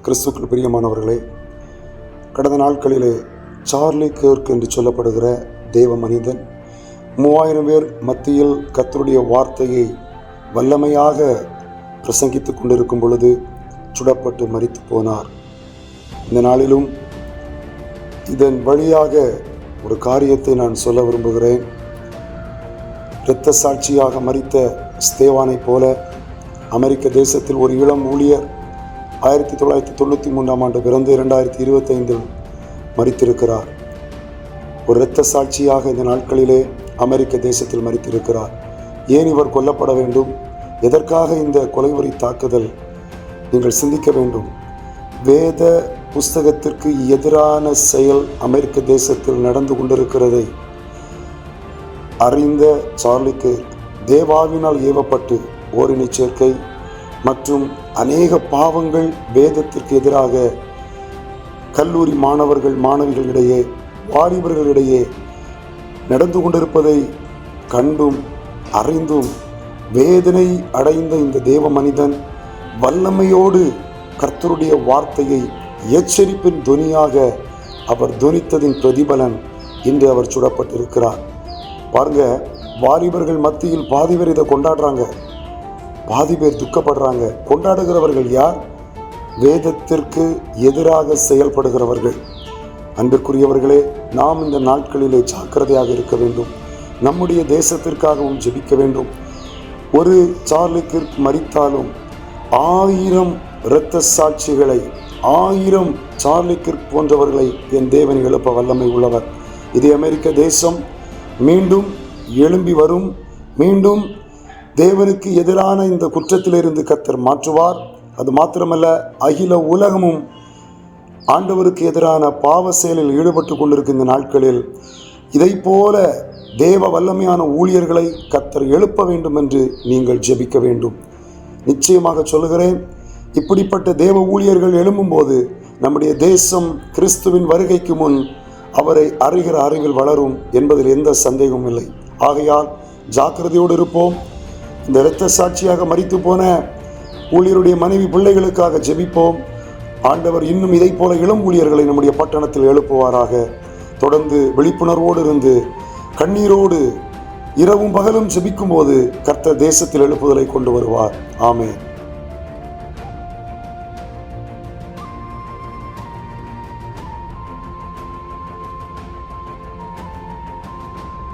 கிறிஸ்துவுக்குள் பிரியமானவர்களே, கடந்த நாட்களிலே சார்லி கிர்க் என்று சொல்லப்படுகிற தேவ மனிதன் 3000 பேர் மத்தியில் கர்த்தருடைய வார்த்தையை வல்லமையாக பிரசங்கித்து கொண்டிருக்கும் பொழுது சுடப்பட்டு மரித்து போனார். இந்த நாளிலும் இதன் வழியாக ஒரு காரியத்தை நான் சொல்ல விரும்புகிறேன். இரத்த சாட்சியாக மரித்த ஸ்தேவானை போல அமெரிக்க தேசத்தில் ஒரு இளம் ஊழியர் 1993ஆம் ஆண்டு பிறந்து 2025 மரித்திருக்கிறார். ஒரு இரத்த சாட்சியாக இந்த நாட்களிலே அமெரிக்க தேசத்தில் மரித்திருக்கிறார். ஏன் இவர் கொல்லப்பட வேண்டும்? எதற்காக இந்த கொலைவரி தாக்குதல்? நீங்கள் சிந்திக்க வேண்டும். வேத புஸ்தகத்திற்கு எதிரான செயல் அமெரிக்க தேசத்தில் நடந்து கொண்டிருக்கிறதை அறிந்த சார்லி கிர்க் தேவாவினால் ஏவப்பட்டு ஓரினை சேர்க்கை மற்றும் அநேக பாவங்கள் வேதத்திற்கு எதிராக கல்லூரி மாணவர்கள் மாணவிகளிடையே வாலிபர்களிடையே நடந்து கொண்டிருப்பதை கண்டும் அறிந்தும் வேதனை அடைந்த இந்த தேவ மனிதன் வல்லமையோடு கர்த்தருடைய வார்த்தையை எச்சரிப்பின் துணியாக அவர் துணித்ததின் பிரதிபலன் இன்று அவர் சுடப்பட்டிருக்கிறார். பாருங்க, வாலிபர்கள் மத்தியில் பாதி பேர் இதை கொண்டாடுறாங்க, பாதி பேர் துக்கப்படுறாங்க. கொண்டாடுகிறவர்கள் யார்? வேதத்திற்கு எதிராக செயல்படுகிறவர்கள். அன்பிற்குரியவர்களே, நாம் இந்த நாட்களிலே ஜாக்கிரதையாக இருக்க வேண்டும். நம்முடைய தேசத்திற்காகவும் ஜெபிக்க வேண்டும். ஒரு சார்லி கிர்க் மரித்தாலும் 1000 இரத்த சாட்சிகளை 1000 சார்லி கிர்க் போன்றவர்களை என் தேவன் எழுப்ப வல்லமை உள்ளவர். இது அமெரிக்க தேசம் மீண்டும் எழும்பி வரும். மீண்டும் தேவனுக்கு எதிரான இந்த குற்றத்திலிருந்து கர்த்தர் மாற்றுவார். அது மாத்திரமல்ல, அகில உலகமும் ஆண்டவருக்கு எதிரான பாவ செயலில் ஈடுபட்டு கொண்டிருக்கும் இந்த நாட்களில் இதை போல தேவ வல்லமையான ஊழியர்களை கர்த்தர் எழுப்ப வேண்டும் என்று நீங்கள் ஜெபிக்க வேண்டும். நிச்சயமாக சொல்லுகிறேன், இப்படிப்பட்ட தேவ ஊழியர்கள் எழும்பும்போது நம்முடைய தேசம் கிறிஸ்துவின் வருகைக்கு முன் அவரை அறிகிற அறிவில் வளரும் என்பதில் எந்த சந்தேகமும் இல்லை. ஆகையால் ஜாக்கிரதையோடு இருப்போம். இந்த இரத்த சாட்சியாக மரித்து போன ஊழியருடைய மனைவி பிள்ளைகளுக்காக ஜெபிப்போம். ஆண்டவர் இன்னும் இதை போல இளம் ஊழியர்களை நம்முடைய பட்டணத்தில் எழுப்புவாராக. தொடர்ந்து விழிப்புணர்வோடு இருந்து கண்ணீரோடு இரவும் பகலும் ஜெபிக்கும் போது கர்த்தர் தேசத்தில் எழுப்புதலை கொண்டு வருவார். ஆமென்.